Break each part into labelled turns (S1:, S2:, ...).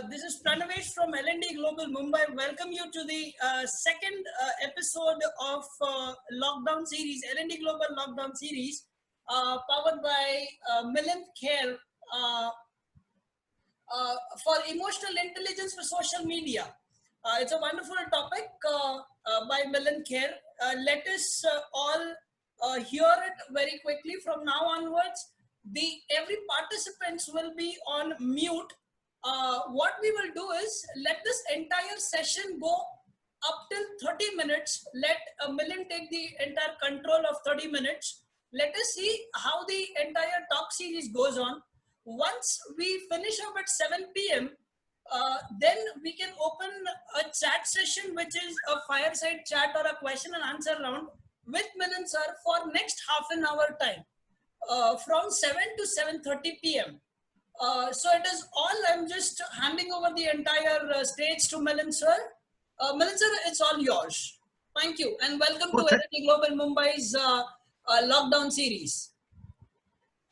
S1: This is Pranavesh from L&D Global Mumbai. Welcome you to the second episode of Lockdown Series, L&D Global Lockdown Series, powered by Milind Kher for emotional intelligence for social media. It's a wonderful topic by Milind Kher. Let us all hear it very quickly from now onwards. Every participants will be on mute. What we will do is let this entire session go up till 30 minutes. Let Milind take the entire control of 30 minutes. Let us see how the entire talk series goes on. Once we finish up at 7 p.m., then we can open a chat session, which is a fireside chat or a question and answer round with Milind sir for next half an hour time, from 7 to 7:30 p.m. So it is all, I'm just handing over the entire stage to Milind sir. Milind sir, it's all yours. Thank you and welcome to L&D Global Mumbai's lockdown series.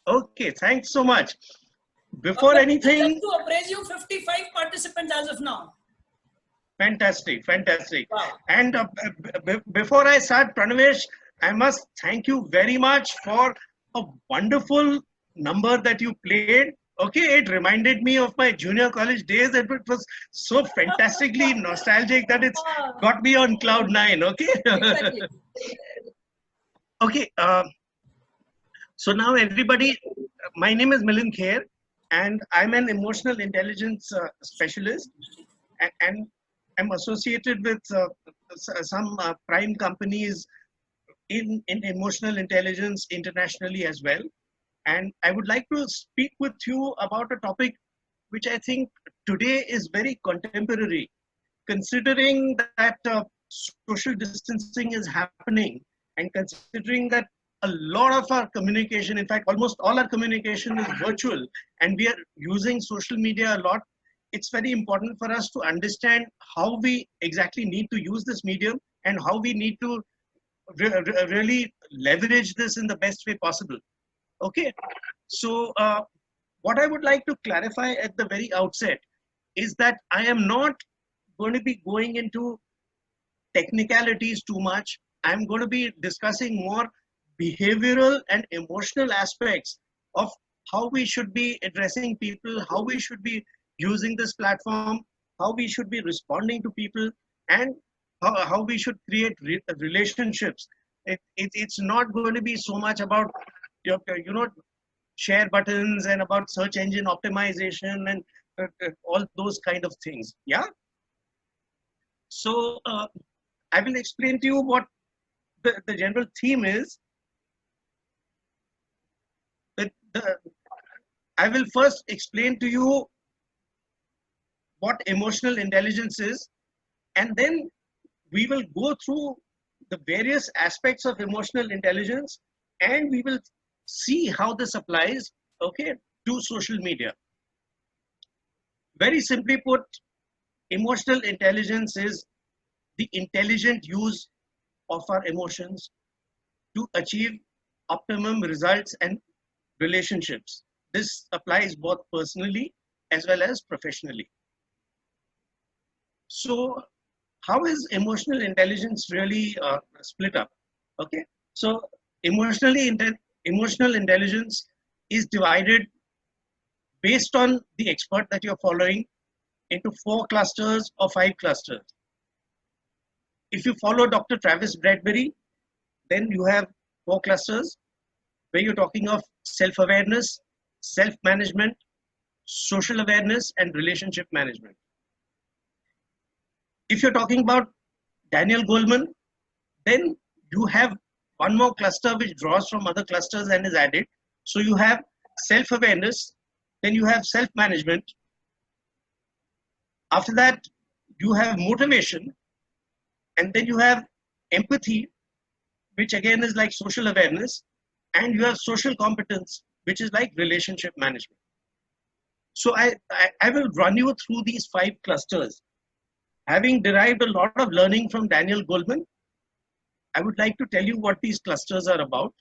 S2: Okay, thanks so much. Before anything,
S1: to appraise you, 55 participants as of now.
S2: Fantastic, fantastic.
S1: Wow.
S2: And before I start, Pranavesh, I must thank you very much for a wonderful number that you played. Okay, it reminded me of my junior college days, and it was so fantastically nostalgic that it's got me on cloud nine. Okay.
S1: Exactly.
S2: Okay. So now everybody, my name is Milind Kher, and I'm an emotional intelligence specialist, and I'm associated with some prime companies in emotional intelligence internationally as well. And I would like to speak with you about a topic which I think today is very contemporary, considering that social distancing is happening, and considering that a lot of our communication, in fact, almost all our communication is virtual, and we are using social media a lot. It's very important for us to understand how we exactly need to use this medium and how we need to really leverage this in the best way possible. Okay, so what I would like to clarify at the very outset is that I am not going to be going into technicalities too much. I'm going to be discussing more behavioral and emotional aspects of how we should be addressing people, how we should be using this platform, how we should be responding to people, and how we should create relationships. It's not going to be so much about share buttons and about search engine optimization and all those kind of things. Yeah. So I will explain to you what the general theme is. I will first explain to you what emotional intelligence is, and then we will go through the various aspects of emotional intelligence, and we will see how this applies, okay, to social media. Very simply put, emotional intelligence is the intelligent use of our emotions to achieve optimum results and relationships. This applies both personally as well as professionally. So how is emotional intelligence really split up? Okay, so emotional intelligence is divided based on the expert that you're following into 4 clusters or 5 clusters. If you follow Dr. Travis Bradbury, then you have 4 clusters where you're talking of self-awareness, self-management, social awareness, and relationship management. If you're talking about Daniel Goleman, then you have one more cluster which draws from other clusters and is added. So you have self-awareness, then you have self-management. After that, you have motivation, and then you have empathy, which again is like social awareness, and you have social competence, which is like relationship management. So I will run you through these 5 clusters. Having derived a lot of learning from Daniel Goleman, I would like to tell you what these clusters are about.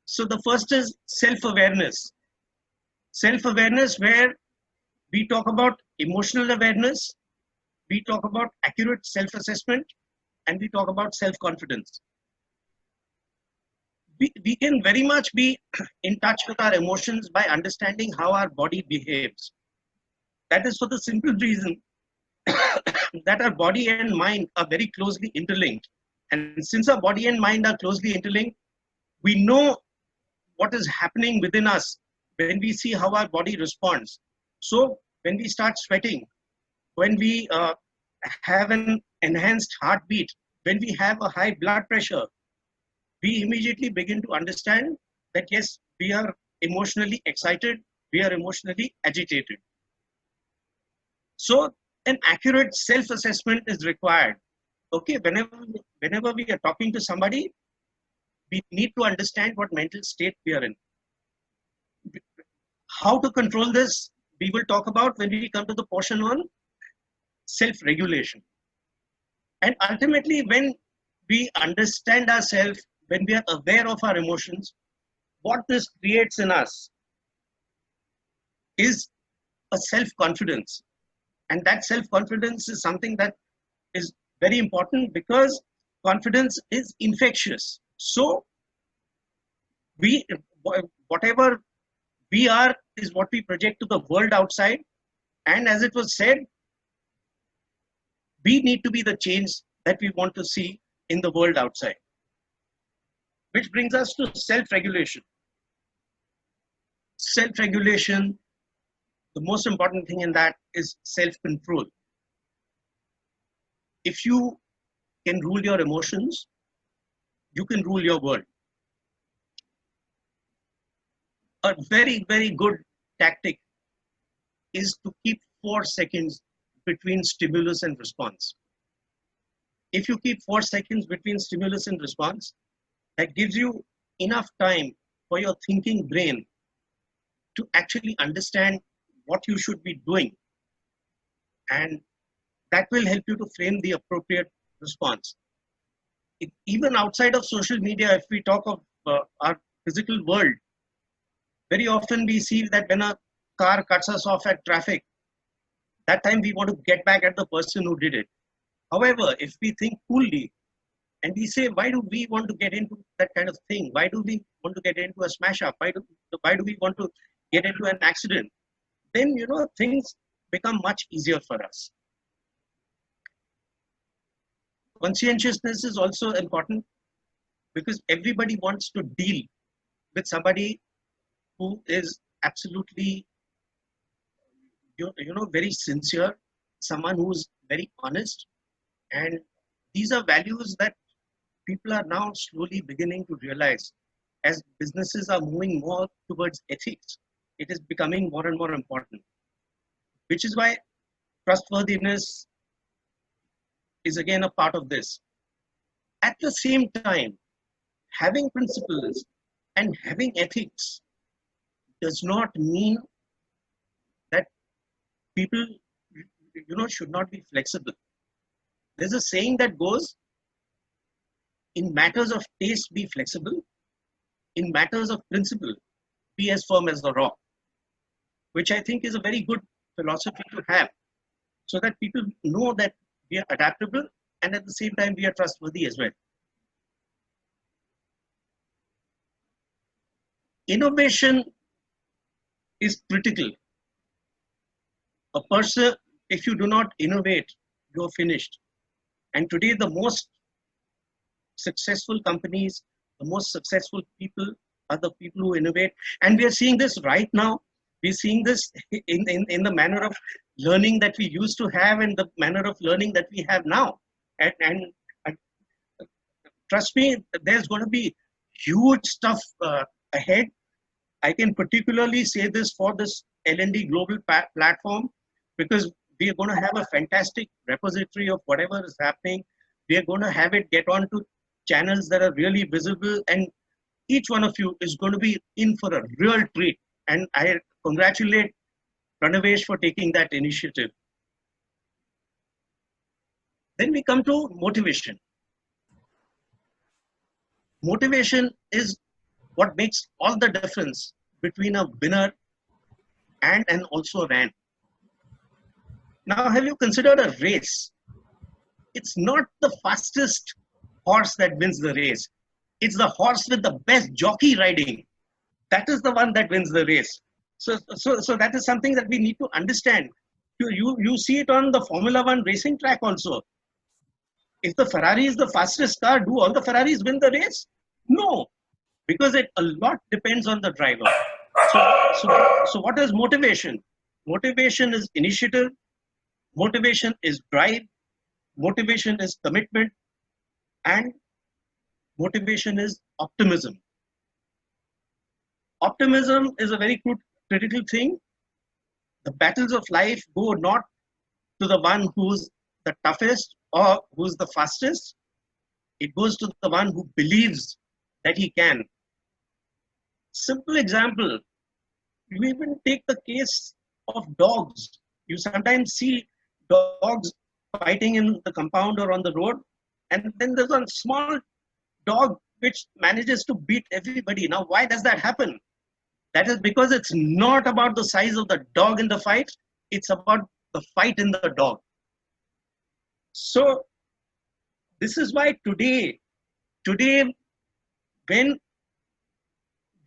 S2: So the first is self-awareness. Self-awareness, where We talk about emotional awareness, we talk about accurate self-assessment, and we talk about self-confidence. We can very much be in touch with our emotions by understanding how our body behaves. That is for the simple reason that our body and mind are very closely interlinked. And since our body and mind are closely interlinked, we know what is happening within us when we see how our body responds. So when we start sweating, when we have an enhanced heartbeat, when we have a high blood pressure, we immediately begin to understand that yes, we are emotionally excited, we are emotionally agitated. So an accurate self-assessment is required. Okay, whenever we are talking to somebody, we need to understand what mental state we are in. How to control this, we will talk about when we come to the portion on self-regulation. And ultimately, when we understand ourselves, when we are aware of our emotions, what this creates in us is a self-confidence. And that self-confidence is something that is very important because confidence is infectious. So whatever we are is what we project to the world outside. And as it was said, we need to be the change that we want to see in the world outside. Which brings us to self-regulation. Self-regulation, the most important thing in that is self-control. If you can rule your emotions, you can rule your world. A very, very good tactic is to keep 4 seconds between stimulus and response. If you keep 4 seconds between stimulus and response, that gives you enough time for your thinking brain to actually understand what you should be doing. And that will help you to frame the appropriate response. Even outside of social media, if we talk of our physical world, very often we see that when a car cuts us off at traffic, that time we want to get back at the person who did it. However, if we think coolly and we say, why do we want to get into that kind of thing? Why do we want to get into a smash up? Why do we want to get into an accident? Then, things become much easier for us. Conscientiousness is also important because everybody wants to deal with somebody who is absolutely, very sincere, someone who's very honest. And these are values that people are now slowly beginning to realize. As businesses are moving more towards ethics, it is becoming more and more important, which is why trustworthiness is again a part of this. At the same time, having principles and having ethics does not mean that people, should not be flexible. There's a saying that goes, in matters of taste, be flexible. In matters of principle, be as firm as the rock, which I think is a very good philosophy to have, so that people know that we are adaptable and at the same time we are trustworthy as well. Innovation is critical. A person, if you do not innovate, you're finished. And today the most successful companies, the most successful people are the people who innovate. And we are seeing this right now. We're seeing this in the manner of learning that we used to have and the manner of learning that we have now. And trust me, there's going to be huge stuff ahead. I can particularly say this for this L&D Global platform, because we are going to have a fantastic repository of whatever is happening. We are going to have it get onto channels that are really visible, and each one of you is going to be in for a real treat. And I congratulate Pranavesh for taking that initiative. Then we come to motivation. Motivation is what makes all the difference between a winner and also a ran. Now, have you considered a race? It's not the fastest horse that wins the race. It's the horse with the best jockey riding. That is the one that wins the race. So that is something that we need to understand. You see it on the Formula One racing track also. If the Ferrari is the fastest car, do all the Ferraris win the race? No, because a lot depends on the driver. So what is motivation? Motivation is initiative. Motivation is drive. Motivation is commitment. And motivation is optimism. Optimism is a very critical thing. The battles of life go not to the one who's the toughest or who's the fastest. It goes to the one who believes that he can. Simple example, you even take the case of dogs. You sometimes see dogs fighting in the compound or on the road, and then there's a small dog which manages to beat everybody. Now, why does that happen? That is because it's not about the size of the dog in the fight, it's about the fight in the dog. So, this is why today, when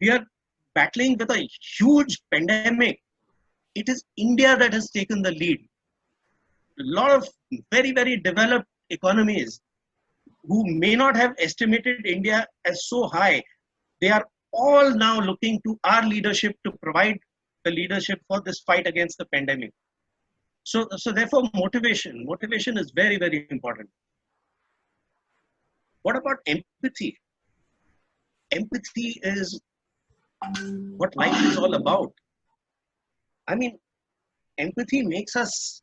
S2: we are battling with a huge pandemic, it is India that has taken the lead. A lot of very, very developed economies who may not have estimated India as so high, they are all now looking to our leadership to provide the leadership for this fight against the pandemic. So therefore, motivation is very, very important. What about empathy? Empathy is what life is all about. I mean, empathy makes us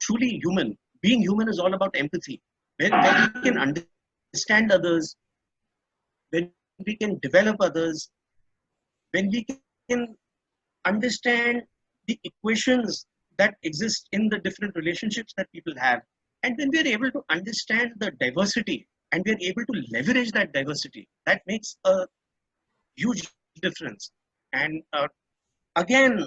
S2: truly human. Being human is all about empathy. When we can understand others, when we can develop others, when we can understand the equations that exist in the different relationships that people have, and when we are able to understand the diversity and we are able to leverage that diversity, that makes a huge difference. And again,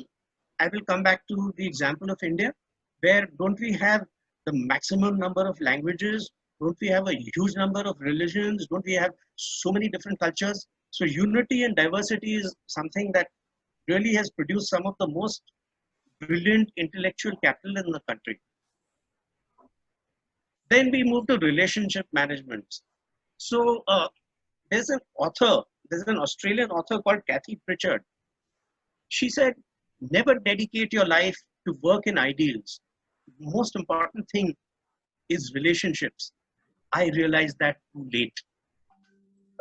S2: I will come back to the example of India, where don't we have the maximum number of languages? Don't we have a huge number of religions? Don't we have so many different cultures? So unity and diversity is something that really has produced some of the most brilliant intellectual capital in the country. Then we move to relationship management. So there's an Australian author called Kathy Pritchard. She said, never dedicate your life to work in ideals. The most important thing is relationships. I realized that too late.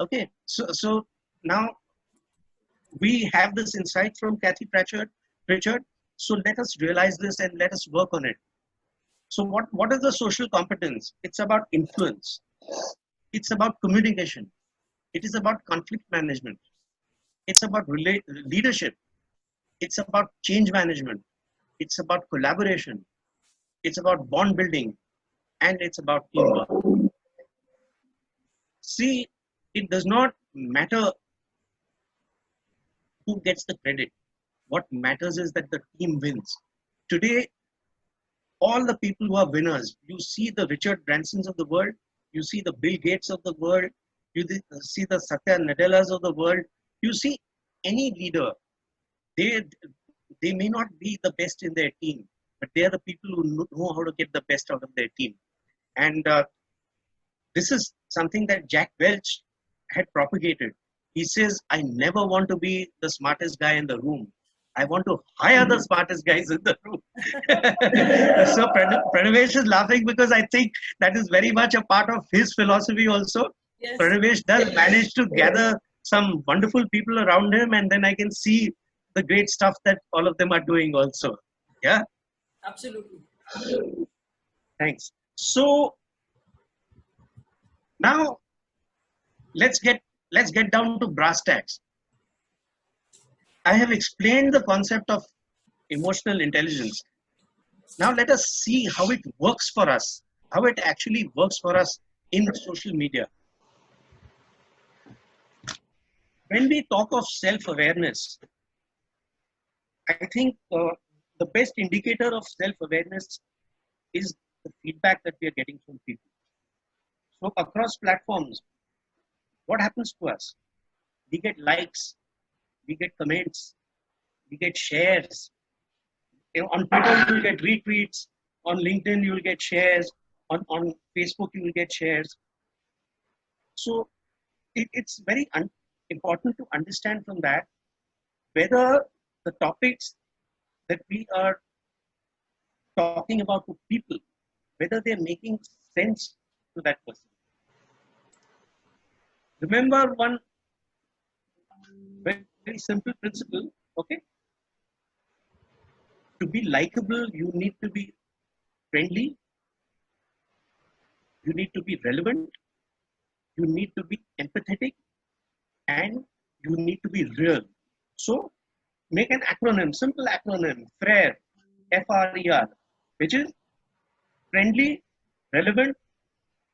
S2: Okay, so now we have this insight from Kathy Pritchard. So let us realize this and let us work on it. So what is the social competence? It's about influence. It's about communication. It is about conflict management. It's about leadership. It's about change management. It's about collaboration. It's about bond building. And it's about teamwork. See, it does not matter who gets the credit. What matters is that the team wins. Today, all the people who are winners, you see the Richard Bransons of the world, you see the Bill Gates of the world, you see the Satya Nadellas of the world, you see any leader, they may not be the best in their team, but they are the people who know how to get the best out of their team. And this is something that Jack Welch had propagated. He says, I never want to be the smartest guy in the room. I want to hire the smartest guys in the room. So Pranavesh is laughing because I think that is very much a part of his philosophy also. Yes. Pranavesh does manage to gather some wonderful people around him, and then I can see the great stuff that all of them are doing also. Yeah?
S1: Absolutely.
S2: Thanks. So now let's get down to brass tacks. I have explained the concept of emotional intelligence. Now let us see how it works for us, how it actually works for us in social media. When we talk of self-awareness, I think the best indicator of self-awareness is the feedback that we are getting from people. So across platforms, what happens to us? We get likes, we get comments, we get shares. On Twitter, you will get retweets. On LinkedIn, you will get shares. On Facebook, you will get shares. So it's very important to understand from that whether the topics that we are talking about to people, whether they're making sense to that person. Remember one very, very simple principle, okay? To be likable, you need to be friendly, you need to be relevant, you need to be empathetic, and you need to be real. So make an acronym, simple acronym, FRER, F-R-E-R, which is friendly, relevant,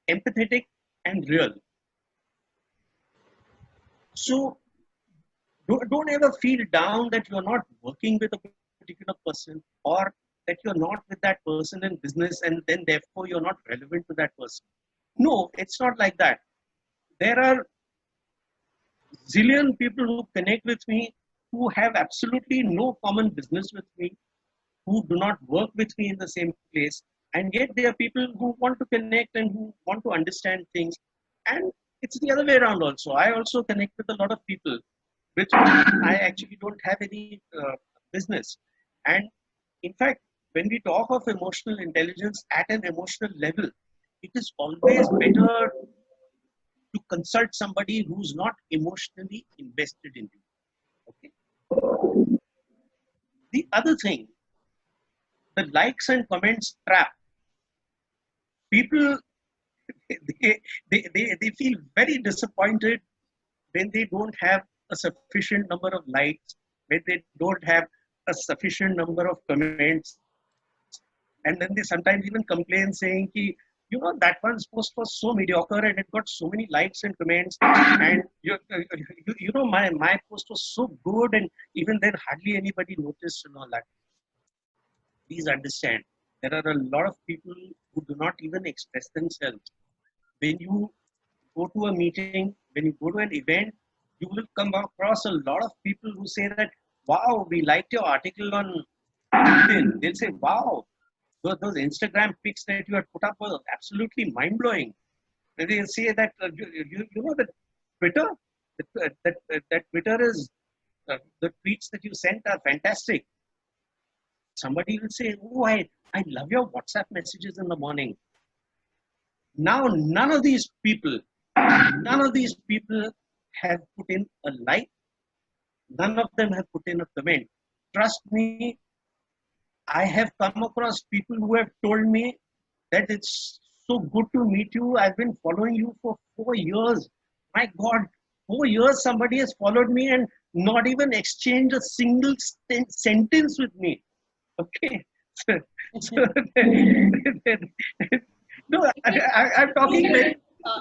S2: empathetic, and real. So don't ever feel down that you're not working with a particular person, or that you're not with that person in business and then therefore you're not relevant to that person. No, it's not like that. There are zillion people who connect with me who have absolutely no common business with me, who do not work with me in the same place, and yet there are people who want to connect and who want to understand things. And it's the other way around also. I also connect with a lot of people with whom I actually don't have any business. And in fact, when we talk of emotional intelligence at an emotional level, it is always better to consult somebody who's not emotionally invested in you. Okay. The other thing, the likes and comments trap. People, they feel very disappointed when they don't have a sufficient number of likes, when they don't have a sufficient number of comments. And then they sometimes even complain saying, that one's post was so mediocre and it got so many likes and comments. And my post was so good, and even then hardly anybody noticed and all that. Please understand, there are a lot of people who do not even express themselves. When you go to a meeting, when you go to an event, you will come across a lot of people who say that, wow, we liked your article on LinkedIn. They'll say, wow, those Instagram pics that you had put up were absolutely mind-blowing. They'll say that, you know that Twitter, that Twitter is, the tweets that you sent are fantastic. Somebody will say, oh, I love your WhatsApp messages in the morning. Now, none of these people have put in a like. None of them have put in a comment. Trust me, I have come across people who have told me that it's so good to meet you. I've been following you for 4 years. My God, 4 years somebody has followed me and not even exchanged a single sentence with me. Okay. No, I'm talking very...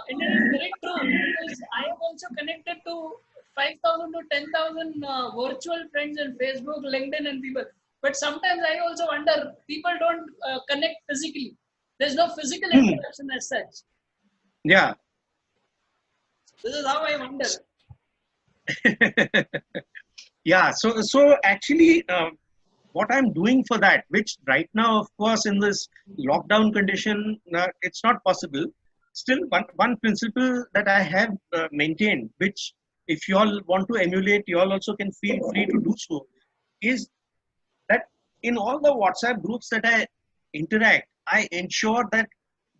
S1: It is very true, because I have also connected to 5,000 to 10,000 virtual friends in Facebook, LinkedIn, and people. But sometimes I also wonder, people don't connect physically. There's no physical interaction as such.
S2: Yeah.
S1: This is how I wonder.
S2: Yeah. So actually, what I'm doing for that, which right now, of course, in this lockdown condition, it's not possible. Still, one principle that I have maintained, which if you all want to emulate, you all also can feel free to do so, is that in all the WhatsApp groups that I interact, I ensure that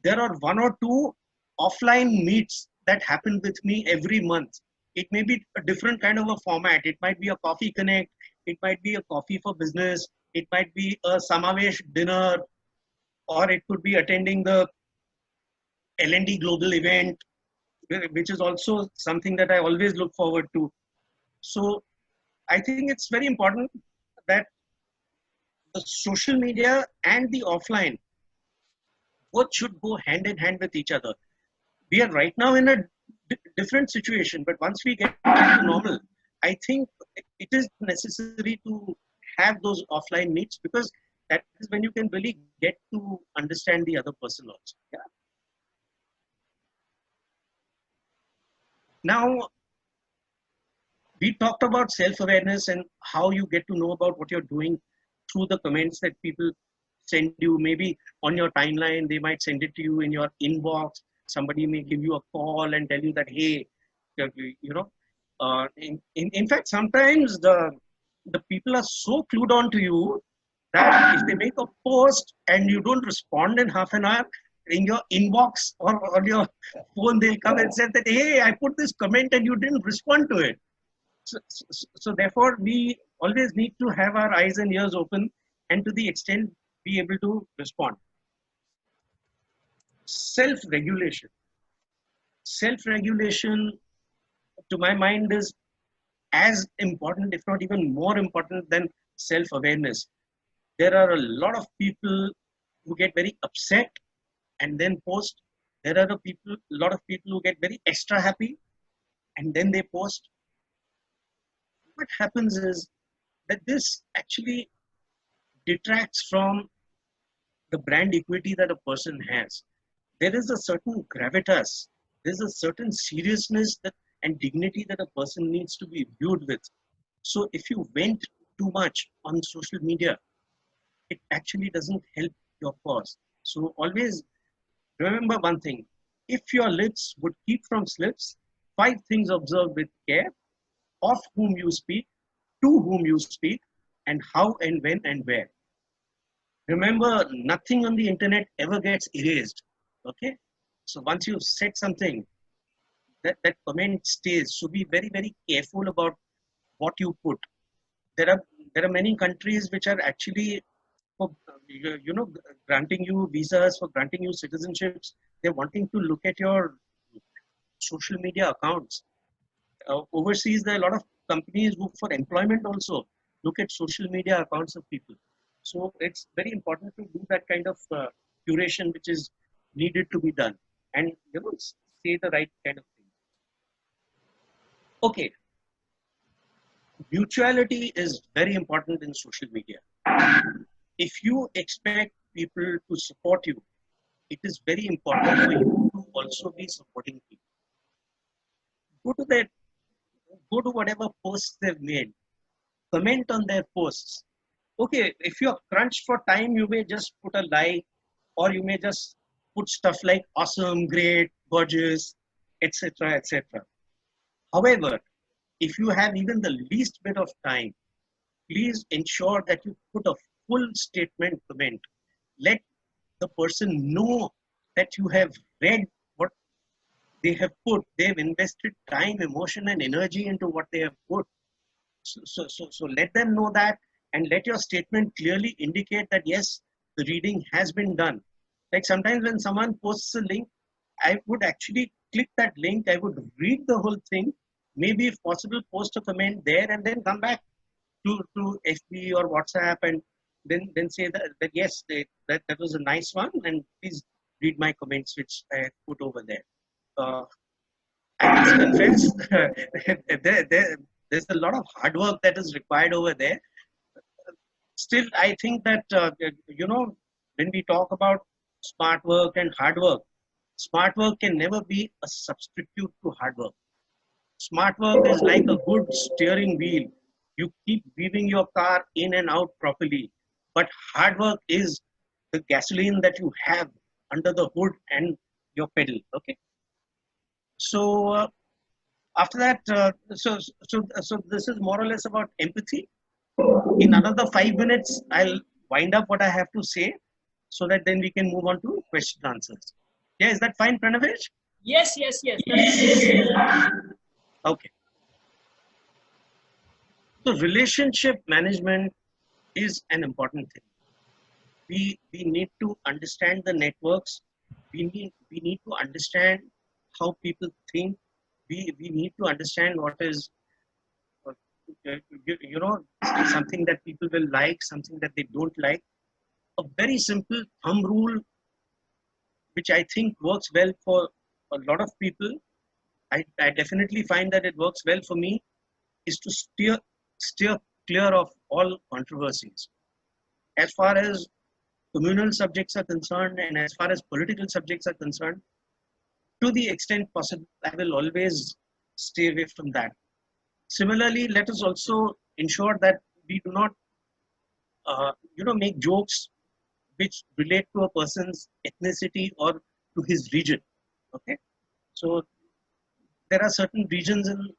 S2: there are 1 or 2 offline meets that happen with me every month. It may be a different kind of a format. It might be a coffee connect. It might be a coffee for business. It might be a Samavesh dinner, or it could be attending the L&D global event, which is also something that I always look forward to. So I think it's very important that the social media and the offline both should go hand in hand with each other. We are right now in a different situation, but once we get back to normal, I think it is necessary to have those offline meets, because that is when you can really get to understand the other person also. Yeah. Now, we talked about self-awareness and how you get to know about what you're doing through the comments that people send you. Maybe on your timeline, they might send it to you in your inbox. Somebody may give you a call and tell you that, hey, you know, in fact, sometimes the people are so clued on to you that if they make a post and you don't respond in half an hour, in your inbox or on your phone, they'll come and say that, hey, I put this comment and you didn't respond to it. So therefore, we always need to have our eyes and ears open, and to the extent be able to respond. Self-regulation. Self-regulation, to my mind, is as important, if not even more important than self-awareness. There are a lot of people who get very upset and then post. There are a lot of people who get very extra happy and then they post. What happens is that this actually detracts from the brand equity that a person has. There is a certain gravitas, there's a certain seriousness and dignity that a person needs to be viewed with. So if you vent too much on social media, it actually doesn't help your cause. So always remember one thing: if your lips would keep from slips, 5 things observe with care: of whom you speak, to whom you speak, and how and when and where. Remember, nothing on the internet ever gets erased. Okay? So once you've said something, that comment stays. So be very, very careful about what you put. There are many countries which are actually for granting you visas, for granting you citizenships. They're wanting to look at your social media accounts. Overseas, there are a lot of companies who, for employment also, look at social media accounts of people. So it's very important to do that kind of curation which is needed to be done, and say the right kind of thing. Okay, mutuality is very important in social media. If you expect people to support you, it is very important for you to also be supporting people. Go to whatever posts they've made, comment on their posts. Okay, if you're crunched for time, you may just put a like, or you may just put stuff like awesome, great, gorgeous, etc., etc. However, if you have even the least bit of time, please ensure that you put a full statement comment. Let the person know that you have read what they have put. They've invested time, emotion, and energy into what they have put. So let them know that, and let your statement clearly indicate that yes, the reading has been done. Like sometimes when someone posts a link, I would actually click that link, I would read the whole thing, maybe if possible post a comment there, and then come back to FB or WhatsApp, and then say that yes, that was a nice one, and please read my comments which I put over there. I must confess, there's a lot of hard work that is required over there. Still, I think that, when we talk about smart work and hard work, smart work can never be a substitute to hard work. Smart work is like a good steering wheel. You keep weaving your car in and out properly. But hard work is the gasoline that you have under the hood and your pedal. Okay. So after that, so this is more or less about empathy. In another 5 minutes, I'll wind up what I have to say, so that then we can move on to question and answers. Yeah, is that fine, Pranavesh?
S1: Yes.
S2: Okay. So relationship management is an important thing. We need to understand the networks. We need to understand how people think. We need to understand what is something that people will like, something that they don't like. A very simple thumb rule, which I think works well for a lot of people. I definitely find that it works well for me, is to steer clear of all controversies. As far as communal subjects are concerned and as far as political subjects are concerned, to the extent possible, I will always stay away from that. Similarly, let us also ensure that we do not, make jokes which relate to a person's ethnicity or to his region. Okay, so there are certain regions in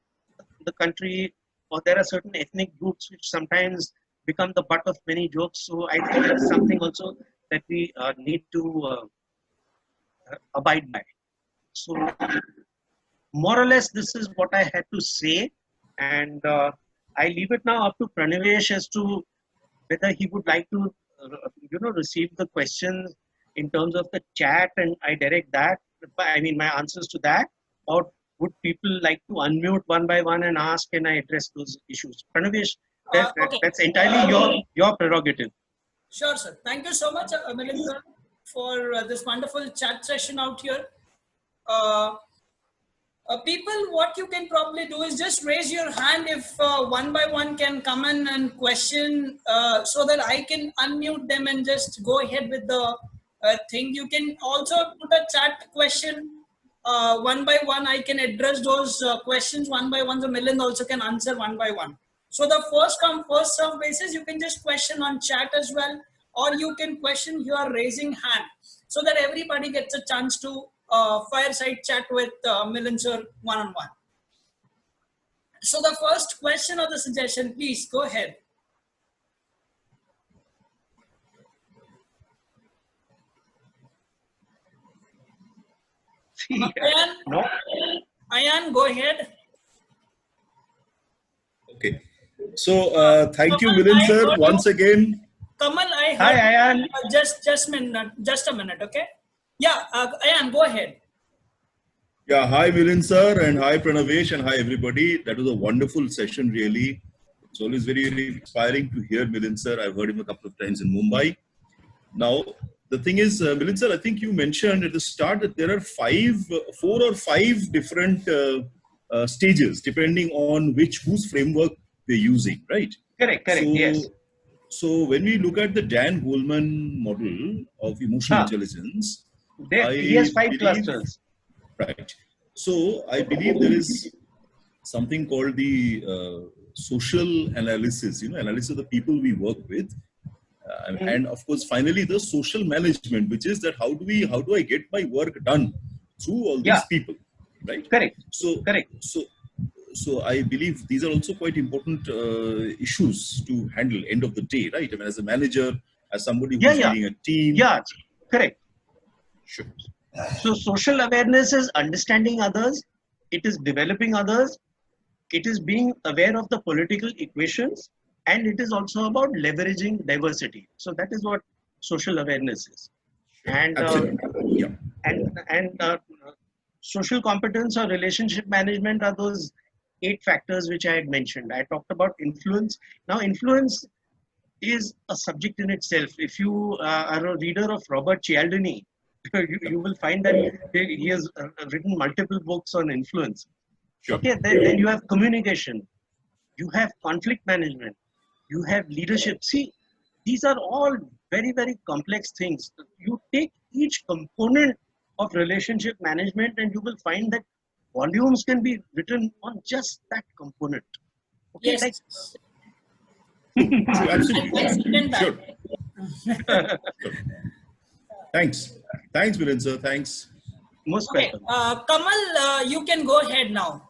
S2: the country, or there are certain ethnic groups which sometimes become the butt of many jokes. So I think that's something also that we need to abide by. So more or less, this is what I had to say, and I leave it now up to Pranavesh as to whether he would like to, receive the questions in terms of the chat, and I direct that. I mean, my answers to that, or would people like to unmute one by one and ask, and I address those issues? Pranavesh,
S1: Okay.
S2: that's entirely your prerogative.
S1: Sure, sir. Thank you so much, Milind, for this wonderful chat session out here. People, what you can probably do is just raise your hand if one by one can come in and question, so that I can unmute them and just go ahead with the thing. You can also put a chat question one by one. I can address those questions one by one. So Milind also can answer one by one. So the first come, first serve basis, you can just question on chat as well, or you can question your raising hand, so that everybody gets a chance to fireside chat with Milind sir one-on-one. So the first question or the suggestion, please go ahead. Ayan,
S2: No?
S1: Ayan, go ahead.
S3: Okay. So thank you, Milind sir, once again.
S1: Kamal, I heard.
S2: Hi, Ayan.
S1: Just a minute, okay? Yeah, Ayan, go ahead.
S3: Yeah, hi, Milind sir, and hi, Pranavesh, and hi, everybody. That was a wonderful session, really. It's always very, very inspiring to hear Milind sir. I've heard him a couple of times in Mumbai. Now, the thing is, Milind sir, I think you mentioned at the start that there are 4 or 5 different stages, depending on whose framework they're using, right?
S2: Correct, yes.
S3: So when we look at the Dan Goleman model of emotional intelligence,
S2: He has 5 clusters.
S3: Right. So I believe there is something called the social analysis, analysis of the people we work with. And of course, finally, the social management, which is that how do I get my work done through all these people, right?
S2: Correct.
S3: So I believe these are also quite important issues to handle end of the day, right? I mean, as a manager, as somebody who's leading a team.
S2: Yeah, correct.
S3: Sure.
S2: So social awareness is understanding others. It is developing others. It is being aware of the political equations, and it is also about leveraging diversity. So that is what social awareness is. And social competence or relationship management are those 8 factors which I had mentioned. I talked about influence. Now, influence is a subject in itself. If you are a reader of Robert Cialdini, you will find that he has written multiple books on influence.
S3: Sure.
S2: Okay, then you have communication, you have conflict management, you have leadership. See, these are all very, very complex things. You take each component of relationship management and you will find that volumes can be written on just that component. Okay,
S1: Yes.
S3: Absolutely. Sure. Thanks, Milind sir. Thanks.
S2: Most
S1: welcome.
S2: welcome.
S1: Kamal, you can go ahead now.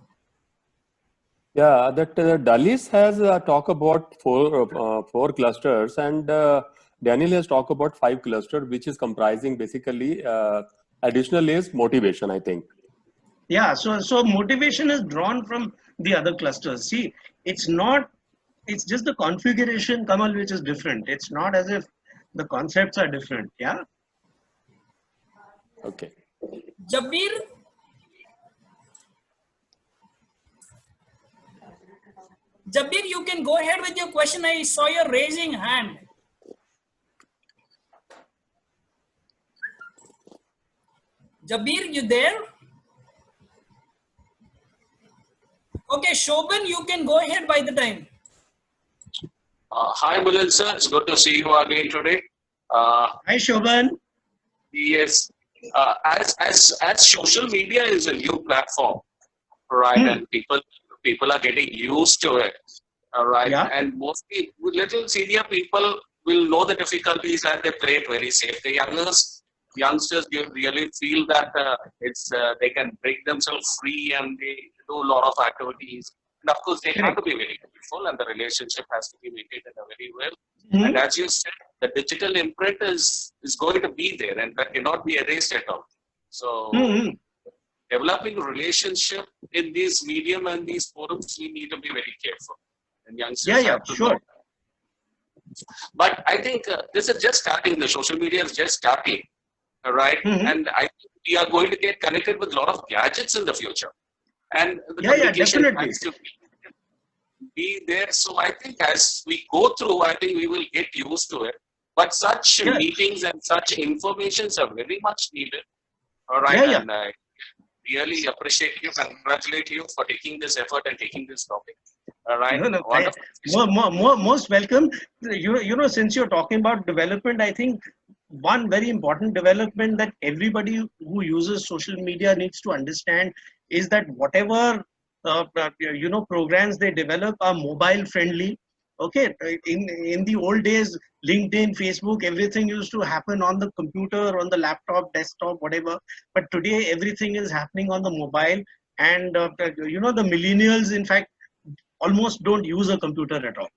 S4: Yeah, that Dulles has talked about four clusters, and Daniel has talked about 5 clusters, which is comprising basically additional is motivation, I think.
S2: Yeah, so motivation is drawn from the other clusters. See, it's just the configuration, Kamal, which is different. It's not as if the concepts are different. Yeah.
S4: Okay.
S1: Jabir, you can go ahead with your question. I saw your raising hand. Jabir, you there? Okay, Shobhan, you can go ahead by the time.
S5: Hi, Milind sir. It's good to see you again today.
S2: Hi, Shobhan.
S5: Yes, as social media is a new platform, right? And people are getting used to it, all right?
S2: Yeah.
S5: And mostly little senior people will know the difficulties and they play it very safe. The youngsters really feel that they can break themselves free and they do a lot of activities. And of course, they have to be very careful, and the relationship has to be maintained in a very well. And as you said, the digital imprint is going to be there and that cannot be erased at all. So developing relationship in these medium and these forums, we need to be very careful. And youngsters have to know. But I think this is just starting. The social media is just starting, right? And I think we are going to get connected with a lot of gadgets in the future. And the communication has to be there. So I think as we go through, I think we will get used to it. But such meetings and such informations are very much needed. All right. And I really appreciate you, congratulate you for taking this effort and taking this topic. All right.
S2: Most welcome. You know, since you're talking about development, I think one very important development that everybody who uses social media needs to understand is that whatever programs they develop are mobile friendly. Okay, in the old days, LinkedIn, Facebook, everything used to happen on the computer, on the laptop, desktop, whatever. But today, everything is happening on the mobile, and the millennials, in fact, almost don't use a computer at all.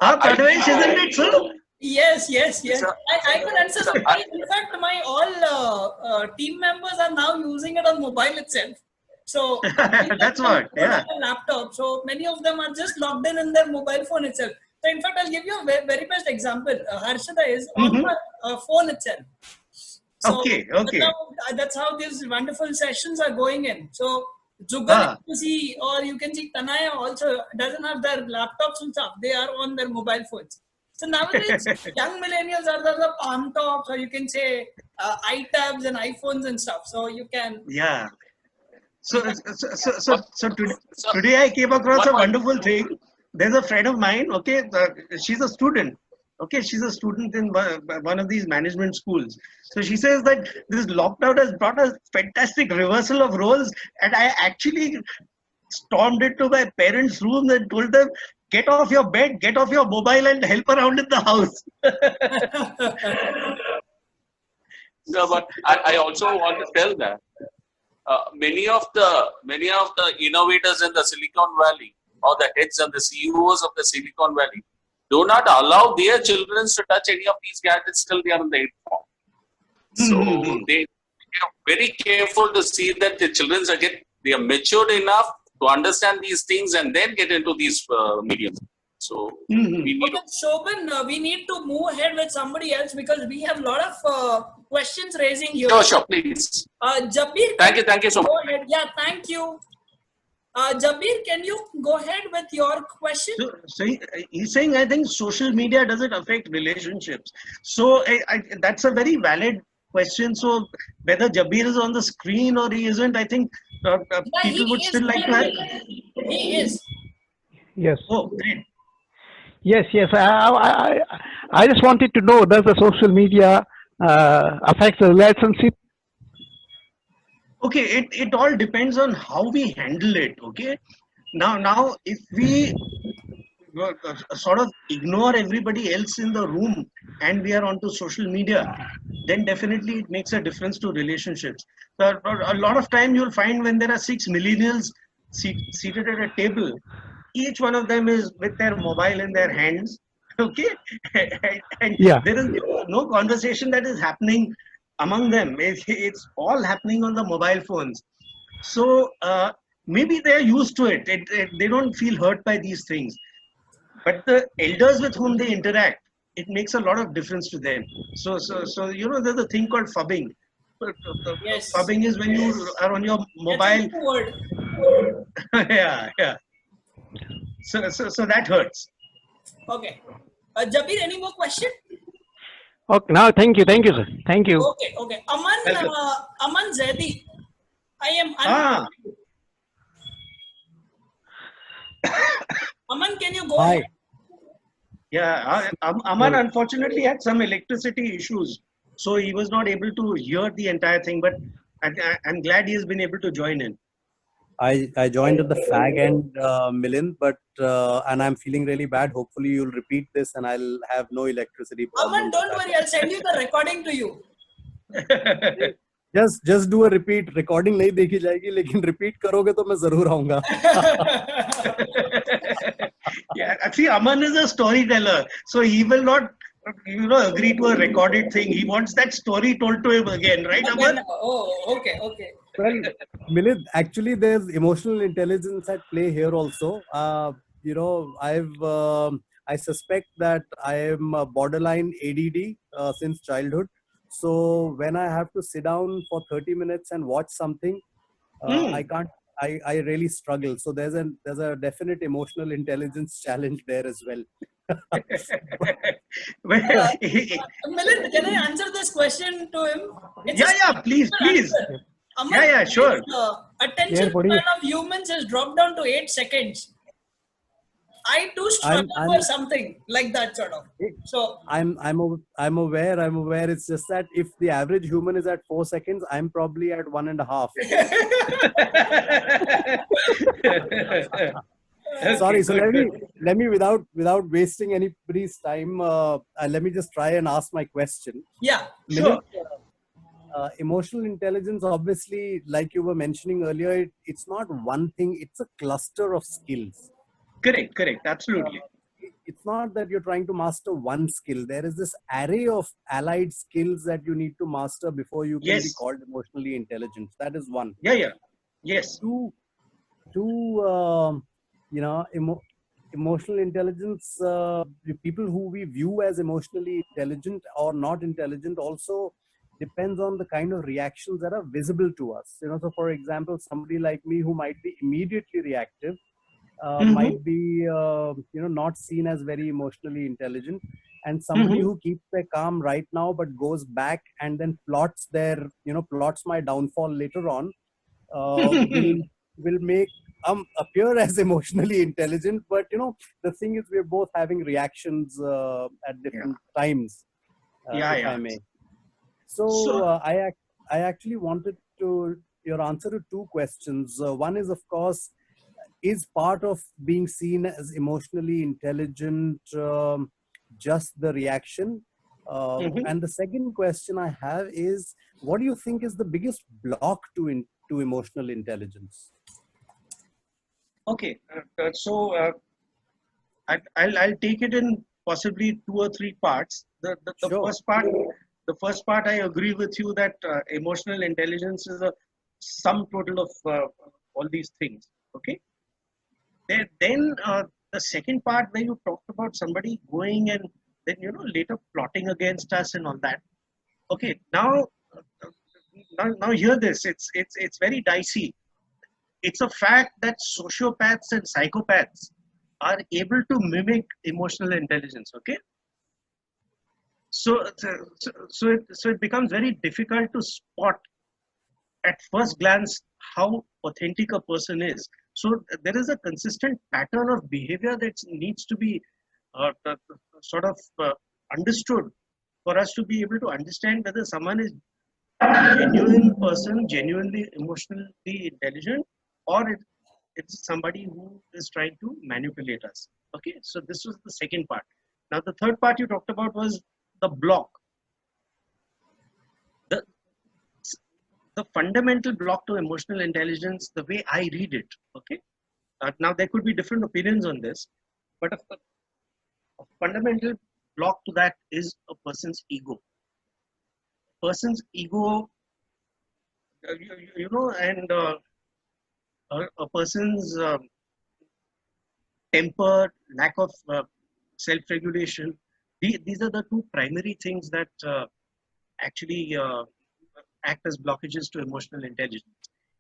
S2: Pradvesh, isn't it so?
S1: Yes. I could answer. In fact, my all team members are now using it on mobile itself. So
S2: that's what,
S1: laptop. So many of them are just logged in their mobile phone itself. So in fact, I'll give you a very best example. Harshada is on the phone itself. So that's how these wonderful sessions are going in. So Jugal, you see, or you can see Tanaya also doesn't have their laptops and stuff. They are on their mobile phones. So nowadays, young millennials are the palm tops, or you can say iTabs and iPhones and stuff. So you can.
S2: Yeah. So today I came across a wonderful thing. There's a friend of mine. Okay, she's a student. Okay, she's a student in one of these management schools. So she says that this lockdown has brought a fantastic reversal of roles, and I actually stormed into my parents' room and told them, get off your bed, get off your mobile and help around in the house.
S5: No, but I also want to tell that many of the innovators in the Silicon Valley or the heads and the CEOs of the Silicon Valley do not allow their children to touch any of these gadgets till they are in the 8th form. So they are very careful to see that the children they are matured enough to understand these things and then get into these mediums. So we need
S1: Shobhan, we need to move ahead with somebody else because we have a lot of questions raising here.
S5: Sure, please.
S1: Jabir,
S5: thank you so much.
S1: Go ahead. Yeah, thank you. Jabir, can you go ahead with your question?
S2: So he's saying, I think social media doesn't affect relationships. So that's a very valid question. So whether Jabir is on the screen or he isn't, I think people would still like to have.
S1: He is.
S6: Yes.
S2: Oh, great.
S6: Yes. I just wanted to know, does the social media affect the relationship?
S2: Okay, it all depends on how we handle it. Okay, now if we sort of ignore everybody else in the room and we are onto social media, then definitely it makes a difference to relationships. So a lot of time you'll find when there are 6 millennials seated at a table, each one of them is with their mobile in their hands. Okay, and there is no conversation that is happening among them. It's all happening on the mobile phones. So maybe they're used to it. They don't feel hurt by these things. But the elders with whom they interact, it makes a lot of difference to them. So there's a thing called fubbing.
S1: Yes.
S2: Fubbing is when you are on your mobile. Yeah. So that hurts.
S1: Okay. Jabir, any more question?
S6: Okay, now thank you, sir. Thank you.
S1: Okay. Aman Zaidi. I am. Aman, can you go
S7: Hi.
S1: ahead?
S2: Yeah, Aman unfortunately had some electricity issues, so he was not able to hear the entire thing. But I'm glad he has been able to join in.
S7: I joined at the fag end, Milind, but and I'm feeling really bad. Hopefully, you'll repeat this, and I'll have no electricity
S1: Aman,
S7: problems.
S1: don't worry. I'll send you the recording to you.
S7: Just do a repeat. Recording नहीं देखी जाएगी, लेकिन repeat करोगे तो मैं जरूर आऊँगा.
S2: Yeah, actually, Aman is a storyteller, so he will not, agree to a recorded thing. He wants that story told to him again, right, Aman?
S1: Oh, okay, okay.
S7: Well, Milind, actually, there's emotional intelligence at play here also. I suspect that I am borderline ADD since childhood. So when I have to sit down for 30 minutes and watch something, I can't. I really struggle. So there's a definite emotional intelligence challenge there as well.
S1: Milind, can I answer this question to him? It's a
S2: Yeah, please.
S1: answer. Aman,
S2: Yeah, sure.
S1: his, attention span of humans has dropped down to 8 seconds. I too struggle for something like that sort of. So
S7: I'm aware. It's just that if the average human is at 4 seconds, I'm probably at 1.5. Sorry. So let me without wasting anybody's time, let me just try and ask my question.
S1: yeah,
S2: Sure.
S7: Emotional intelligence, obviously, like you were mentioning earlier, it's not one thing. It's a cluster of skills.
S2: Correct. Absolutely.
S7: It's not that you're trying to master one skill. There is this array of allied skills that you need to master before you can be called emotionally intelligent. That is one.
S2: Yeah. Yes.
S7: Two, emotional intelligence, people who we view as emotionally intelligent or not intelligent also depends on the kind of reactions that are visible to us. So for example, somebody like me who might be immediately reactive, might be not seen as very emotionally intelligent, and somebody who keeps their calm right now but goes back and then plots my downfall later on, will make appear as emotionally intelligent. But the thing is, we're both having reactions at different times, if I may. So I actually wanted your answer to two questions. One is, of course, is part of being seen as emotionally intelligent just the reaction? And the second question I have is, what do you think is the biggest block to emotional intelligence?
S2: Okay, so I'll take it in possibly 2 or 3 parts. The first part, I agree with you that emotional intelligence is a sum total of all these things. Okay. Then the second part where you talked about somebody going and then later plotting against us and all that. Okay, now hear this. It's very dicey. It's a fact that sociopaths and psychopaths are able to mimic emotional intelligence. Okay. So it becomes very difficult to spot at first glance how authentic a person is. So there is a consistent pattern of behavior that needs to be understood for us to be able to understand whether someone is a genuine person, genuinely emotionally intelligent, or it's somebody who is trying to manipulate us. Okay, so this was the second part. Now the third part you talked about was the block. The fundamental block to emotional intelligence, the way I read it, okay? Now there could be different opinions on this, but a fundamental block to that is a person's ego. Person's ego, and a person's temper, lack of self-regulation. These are the two primary things that actually act as blockages to emotional intelligence.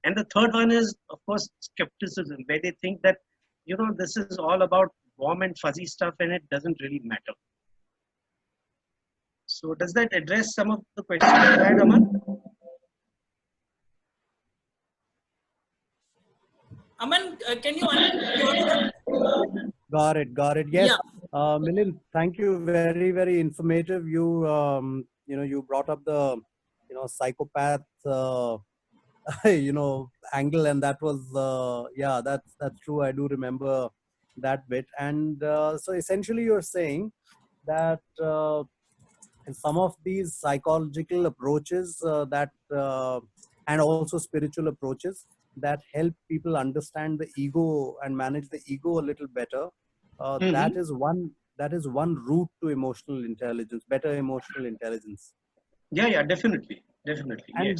S2: And the third one is, of course, skepticism, where they think that, this is all about warm and fuzzy stuff and it doesn't really matter. So does that address some of the questions you had, Aman?
S1: Aman, can you answer
S7: Got it. Got it. Yes.
S1: Yeah.
S7: Milind, thank you. Very, very informative. You, you brought up the, psychopath, angle, and that was, yeah, that's true. I do remember that bit. And so essentially you're saying that some of these psychological approaches and also spiritual approaches that help people understand the ego and manage the ego a little better, that is one route to emotional intelligence, better emotional intelligence.
S2: Yeah, definitely,
S7: And
S2: yes.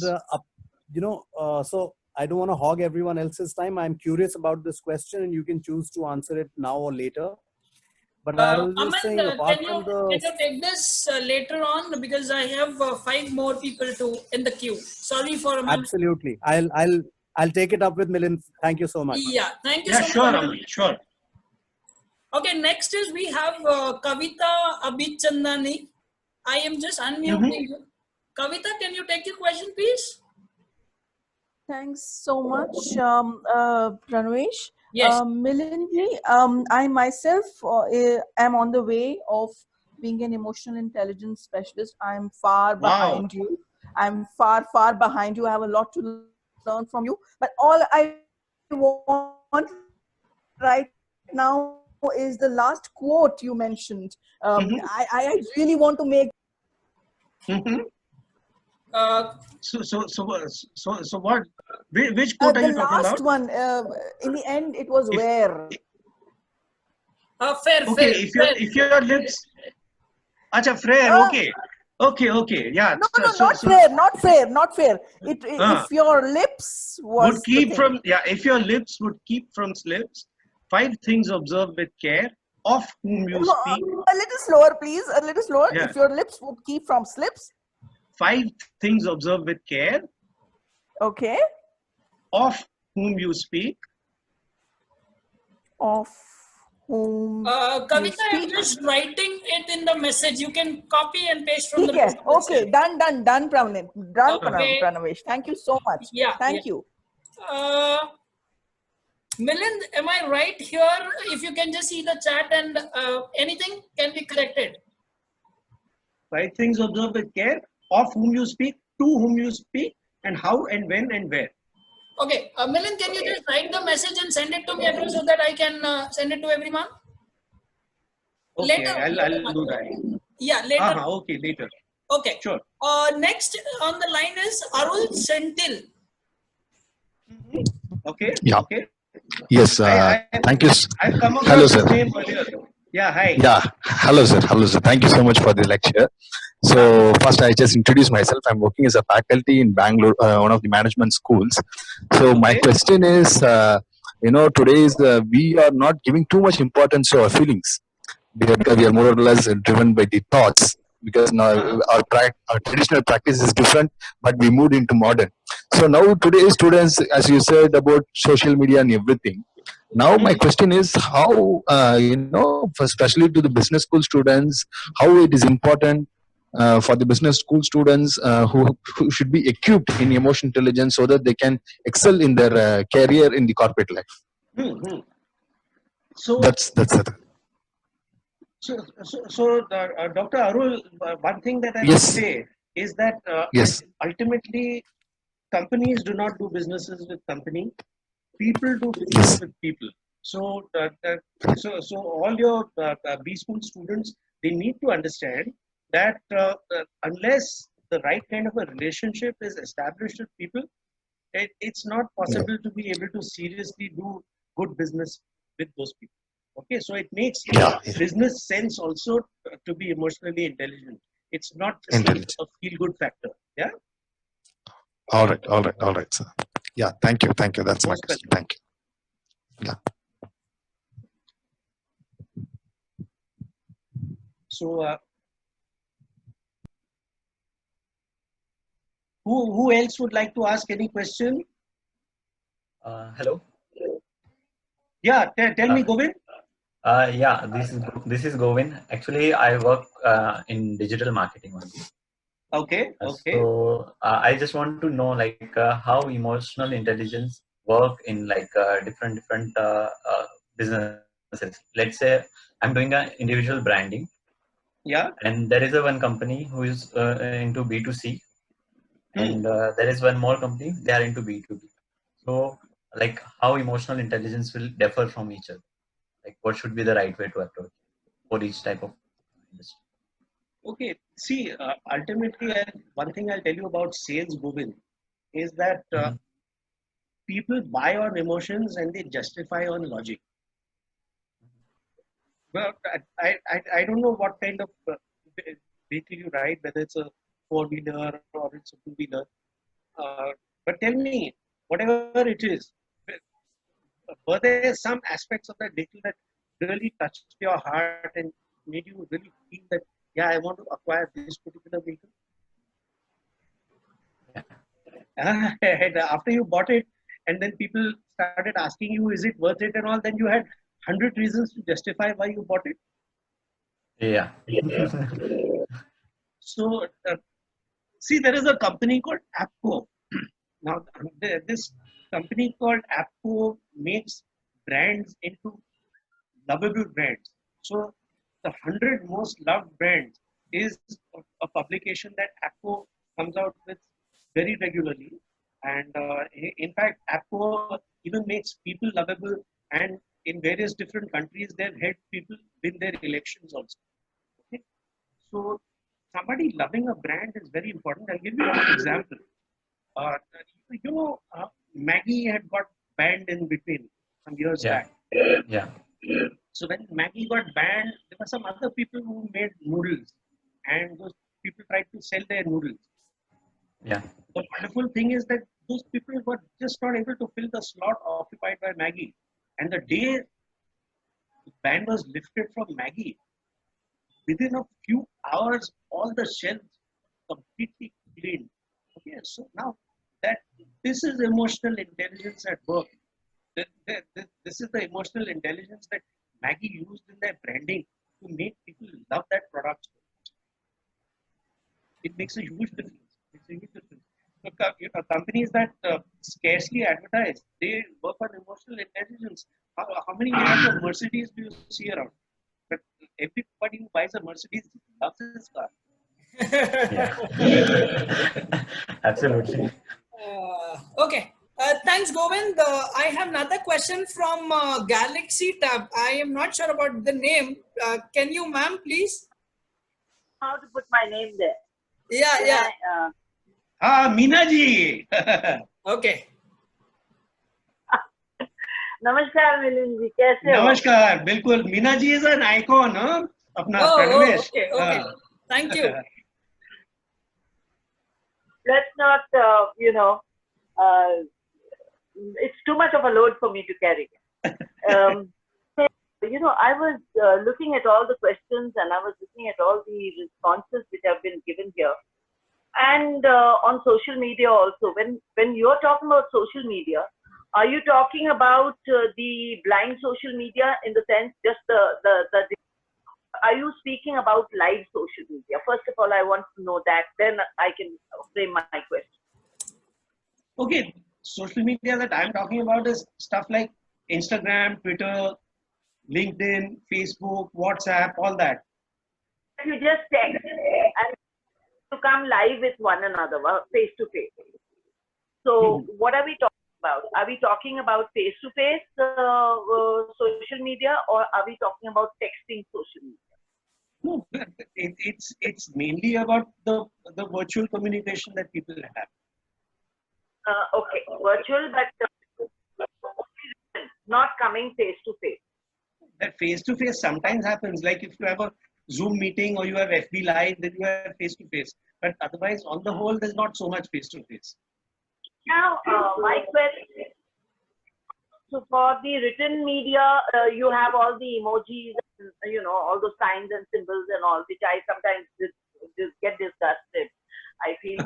S7: So I don't want to hog everyone else's time. I'm curious about this question, and you can choose to answer it now or later. But I was just
S1: Aman,
S7: saying, apart
S1: can
S7: from
S1: you take this later on, because I have 5 more people in the queue. Sorry for a moment.
S7: Absolutely. I'll take it up with Milind. Thank you so much.
S1: Yeah, thank you
S2: Yeah,
S1: so
S2: sure,
S1: much.
S2: Aman, sure.
S1: Okay, next is we have Kavita Abhichandani. I am just unmuting you. Kavita, can you take your question, please?
S8: Thanks so much, Pranavesh.
S1: Yes.
S8: Milindji, I myself am on the way of being an emotional intelligence specialist. I'm far behind you. I'm far, far behind you. I have a lot to learn from you. But all I want right now is the last quote you mentioned. I really want to make.
S2: So what? Which quote are you talking about?
S8: The last one. In the end, it was where.
S1: Fair.
S2: Okay,
S1: fair.
S2: if your lips. Acha, fair. Okay. Yeah.
S8: Not fair. If your lips
S2: would keep from if your lips would keep from slips, 5 things observe with care, of whom you speak.
S8: A little slower, please. A little slower.
S2: Yeah.
S8: If your lips would keep from slips.
S2: 5 things observe with care.
S8: Okay.
S2: Of whom you speak.
S8: Of whom
S1: Kavita, I'm just writing it in the message. You can copy and paste from the message.
S8: Okay, done, Pranavesh. Thank you so much.
S1: Yeah.
S8: Thank you.
S1: Milind, am I right here? If you can just see the chat and anything can be corrected.
S2: 5 things observe with care, of whom you speak, to whom you speak, and how and when and where.
S1: Okay, Milind, can you just write the message and send it to me so that I can send it to everyone?
S2: Okay,
S1: Later.
S2: I'll do that.
S1: Yeah, later.
S2: Okay, later.
S1: Okay.
S2: Sure.
S1: Next on the line is Arul Senthil.
S2: Okay.
S9: Yeah.
S2: Okay.
S9: Yes. Thank you.
S2: I've come across
S9: Hello, sir.
S2: the name earlier. Yeah. Hi.
S9: Yeah. Hello, sir. Thank you so much for the lecture. So first, I just introduce myself. I'm working as a faculty in Bangalore, one of the management schools. So my question is, today we are not giving too much importance to our feelings. We are more or less driven by the thoughts, because now our traditional practice is different, but we moved into modern. So now today's students, as you said about social media and everything. Now my question is how, especially to the business school students, how it is important for the business school students who should be equipped in emotional intelligence so that they can excel in their career in the corporate life.
S2: So
S9: that's it.
S2: So Dr. Arul, one thing that I would say is that ultimately companies do not do businesses with company. People do business with people. So so all your B school students, they need to understand that unless the right kind of a relationship is established with people, it's not possible to be able to seriously do good business with those people. Okay, so it makes business sense also to be emotionally intelligent. It's not just a feel-good factor. Yeah.
S9: All right, sir. Yeah, thank you. That's my question. Thank you. Yeah.
S2: So, who else would like to ask any question?
S10: Hello.
S2: Yeah, tell me, Govind.
S10: Yeah, this is Govind. Actually, I work in digital marketing only.
S2: Okay.
S10: So I just want to know how emotional intelligence work in different business let's say I'm doing an individual branding.
S2: Yeah.
S10: And there is a one company who is into B2C, and there is one more company, they are into B2B. So, like, how emotional intelligence will differ from each other? Like, what should be the right way to approach for each type of industry?
S2: Okay, see, ultimately, one thing I'll tell you about sales, Govind, is that people buy on emotions and they justify on logic. Well, I don't know what kind of vehicle you ride, whether it's a four-wheeler or it's a two-wheeler. But tell me, whatever it is, were there some aspects of that vehicle that really touched your heart and made you really feel that, yeah, I want to acquire this particular vehicle? And after you bought it, and then people started asking you, is it worth it and all, then you had 100 reasons to justify why you bought it.
S10: Yeah.
S2: So, see, there is a company called Appco. Now, this company called Appco makes brands into lovable brands. So, the 100 most loved brands is a publication that Appco comes out with very regularly. And in fact, Appco even makes people lovable, and in various different countries, they've helped people win their elections also. Okay? So, somebody loving a brand is very important. I'll give you one example. Maggie had got banned in between some years back.
S10: Yeah.
S2: So when Maggie got banned, there were some other people who made noodles, and those people tried to sell their noodles.
S10: Yeah.
S2: The wonderful thing is that those people were just not able to fill the slot occupied by Maggie. And the day the ban was lifted from Maggie, within a few hours, all the shelves completely cleaned. Okay, so now that this is emotional intelligence at work. This is the emotional intelligence that Maggie used in their branding to make people love that product. It makes a huge difference. So, companies that scarcely advertise, they work on emotional intelligence. How many lakhs of Mercedes do you see around? But everybody who buys a Mercedes loves his car.
S10: Yeah. Absolutely.
S1: Okay. Thanks, Govind. I have another question from Galaxy Tab. I am not sure about the name. Can you, ma'am, please?
S11: How to put my name there?
S1: Yeah.
S2: Meena ji.
S1: Okay.
S11: Namaskar, Milind ji. कैसे हो?
S2: Namaskar. बिल्कुल. Meena ji is an icon, huh? अपना Pranavesh.
S1: Okay. Thank you.
S11: Let's not, it's too much of a load for me to carry. I was looking at all the questions and I was looking at all the responses which have been given here. And on social media also, when you're talking about social media, are you talking about the blind social media in the sense just are you speaking about live social media? First of all, I want to know that, then I can frame my question.
S2: Okay, social media that I'm talking about is stuff like Instagram, Twitter, LinkedIn, Facebook, WhatsApp, all that.
S11: You just text and to come live with one another, face to face. So what are we talking about? Are we talking about face to face social media, or are we talking about texting social media?
S2: No, it's mainly about the virtual communication that people have.
S11: Okay, virtual, but not coming face to face.
S2: That face to face sometimes happens. Like if you have a Zoom meeting or you have FB Live, then you have face to face. But otherwise, on the whole, there's not so much face to face.
S11: Now, my question. So for the written media, you have all the emojis, and, all those signs and symbols and all, which I sometimes just get disgusted. I feel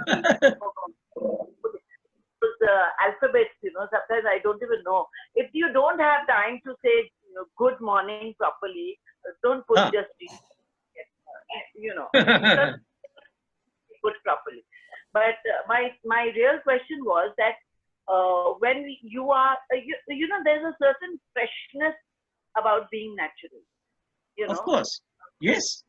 S11: alphabets, sometimes I don't even know. If you don't have time to say good morning properly, don't put just, put properly. But my real question was that when you are, there's a certain freshness about being natural. You know?
S2: Of course. Yes.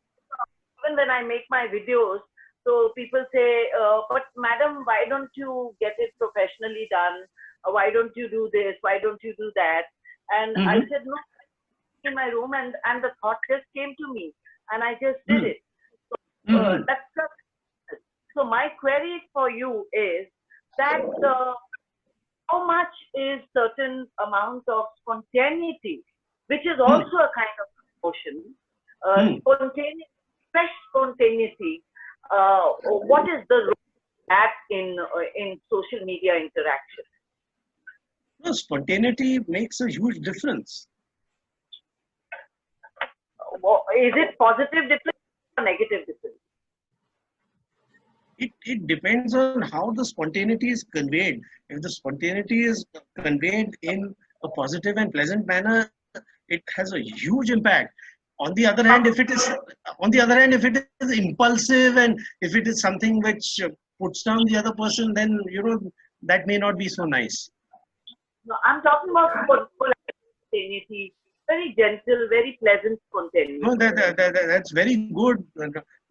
S11: Even when I make my videos, so people say, but madam, why don't you get it professionally done? Why don't you do this? Why don't you do that? And I said, no, in my room, and the thought just came to me, and I just did it. So, so my query for you is that how much is certain amount of spontaneity, which is also a kind of emotion, spontaneity, fresh spontaneity. What is the role of that in social media interaction?
S2: No, spontaneity makes a huge difference.
S11: Is it positive difference or negative difference?
S2: It depends on how the spontaneity is conveyed. If the spontaneity is conveyed in a positive and pleasant manner, it has a huge impact. On the other hand, if it is impulsive and if it is something which puts down the other person, then that may not be so nice.
S11: No, I'm talking about spontaneity, very gentle, very pleasant spontaneity.
S2: No, that's very good.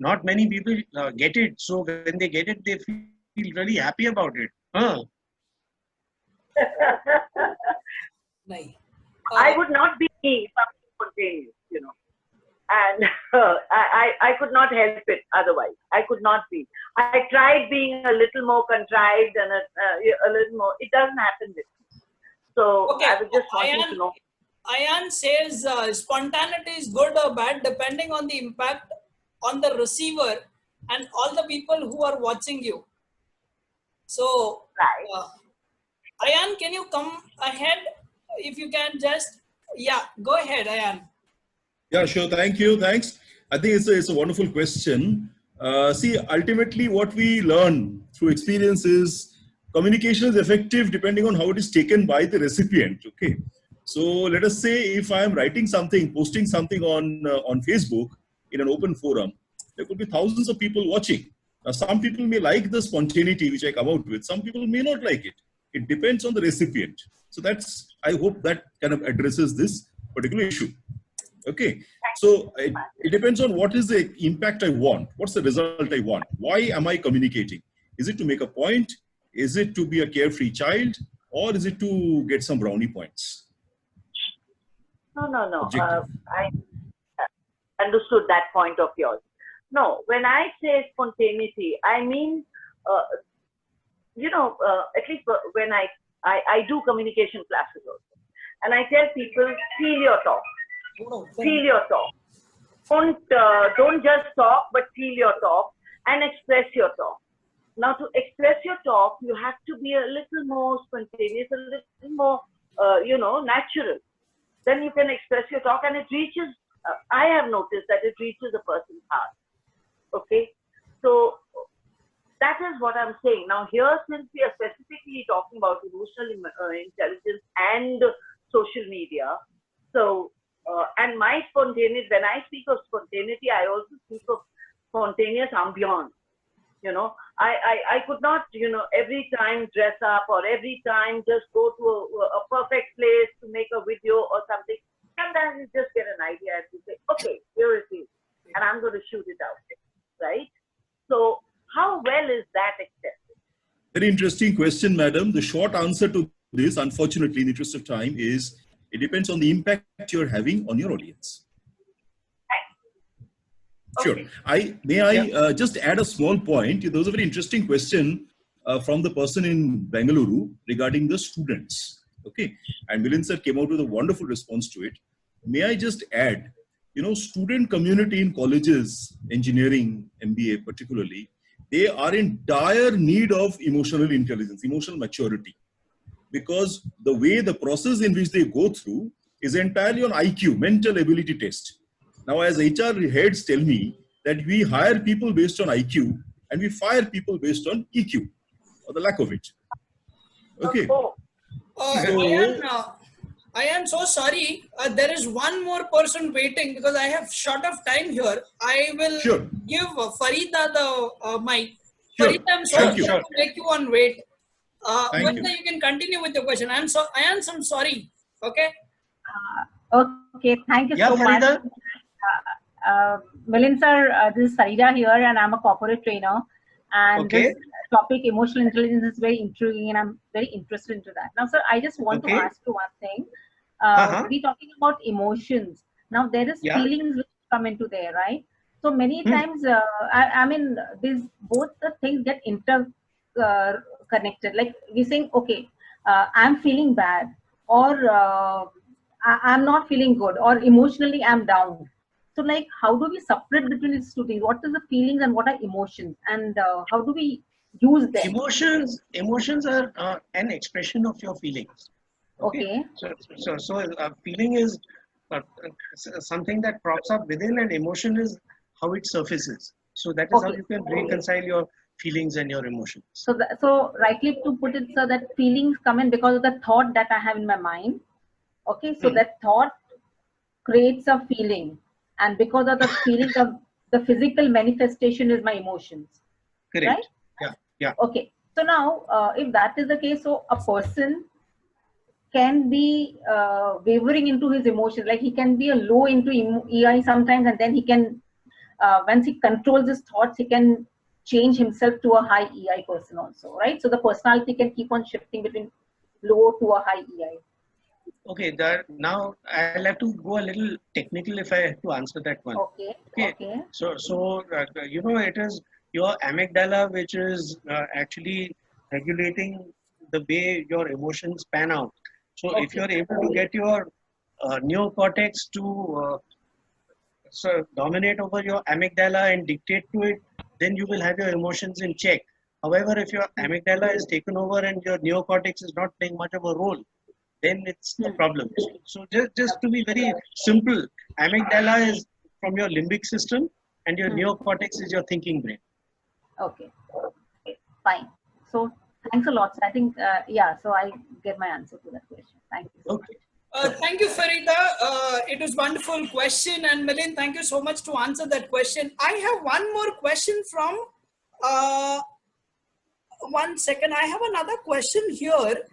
S2: Not many people get it. So when they get it, they feel really happy about it.
S11: I would not be me if I'm spontaneous, and I could not help it otherwise. I could not be. I tried being a little more contrived and a little more. It doesn't happen with me. So
S1: okay.
S11: I was just wanting to know.
S1: Ayan says spontaneity is good or bad depending on the impact on the receiver and all the people who are watching you. So, Ayan, can you come ahead? If you can just, go ahead, Ayan.
S3: Yeah, sure. Thank you. Thanks. I think it's a wonderful question. See, ultimately what we learn through experience is communication is effective depending on how it is taken by the recipient. Okay. So let us say if I am writing something, posting something on Facebook in an open forum, there could be thousands of people watching. Now, some people may like the spontaneity which I come out with. Some people may not like it. It depends on the recipient. So I hope that kind of addresses this particular issue. Okay. So it depends on what is the impact I want. What's the result I want? Why am I communicating? Is it to make a point? Is it to be a carefree child? Or is it to get some brownie points?
S11: No. I understood that point of yours. No, when I say spontaneity, I mean, at least when I do communication classes also. And I tell people, feel your talk. Feel your talk. Don't just talk, but feel your talk and express your talk. Now, to express your talk, you have to be a little more spontaneous, a little more, natural. Then you can express your talk, and it reaches. I have noticed that it reaches a person's heart. Okay, so that is what I'm saying. Now, here, since we are specifically talking about emotional intelligence and social media, so and my spontaneity. When I speak of spontaneity, I also speak of spontaneous ambiance. I could not, every time dress up or every time just go to a perfect place to make a video or something. Sometimes you just get an idea and you say, okay, here it is, and I'm going to shoot it out, right? So how well is that accepted?
S3: Very interesting question, madam. The short answer to this, unfortunately, in the interest of time, is it depends on the impact you're having on your audience. Sure. May I just add a small point? There was a very interesting question from the person in Bengaluru regarding the students. Okay. And Milind sir came out with a wonderful response to it. May I just add, student community in colleges, engineering, MBA particularly, they are in dire need of emotional intelligence, emotional maturity. Because the way the process in which they go through is entirely on IQ, mental ability test. Now, as HR heads tell me that we hire people based on IQ and we fire people based on EQ, or the lack of it. Okay.
S1: I am so sorry. There is one more person waiting because I have short of time here. I will give Farida the mic.
S3: Sure.
S1: Farida, I'm sorry to make you on wait. Whether you can continue with the question. I am sorry. Okay.
S12: Okay, thank you so much. Milind sir, this is Sarija here, and I'm a corporate trainer. And this topic, emotional intelligence, is very intriguing, and I'm very interested into that. Now, sir, I just want to ask you one thing. We're talking about emotions. Now, there is feelings which come into there, right? So many times, I mean, these both the things get connected. Like we're saying, okay, I'm feeling bad, or I'm not feeling good, or emotionally I'm down. So like, how do we separate between these two things? What is the feelings and what are emotions? And how do we use them?
S2: Emotions are an expression of your feelings. Okay. So feeling is something that props up within, and emotion is how it surfaces. So that is how you can reconcile your feelings and your emotions.
S12: So rightly to put it, sir, that feelings come in because of the thought that I have in my mind. Okay, so that thought creates a feeling, and because of the feeling, the physical manifestation is my emotions.
S2: Correct.
S12: Right?
S2: Yeah.
S12: Okay. So now, if that is the case, so a person can be wavering into his emotions. Like he can be a low into EI sometimes, and then he can, once he controls his thoughts, he can change himself to a high EI person also, right? So the personality can keep on shifting between low to a high EI.
S2: Okay, now I'll have to go a little technical if I have to answer that one.
S12: Okay.
S2: So you know, it is your amygdala which is actually regulating the way your emotions pan out. So if you're able to get your neocortex to dominate over your amygdala and dictate to it, then you will have your emotions in check. However, if your amygdala is taken over and your neocortex is not playing much of a role, then it's a problem. So just to be very simple, amygdala is from your limbic system and your neocortex is your thinking brain.
S12: Okay, fine. So thanks a lot. I think, so I get my answer to that question. Thank you.
S2: Okay.
S1: Thank you, Farida. It was a wonderful question. And Milind, thank you so much to answer that question. I have one more question from, one second. I have another question here.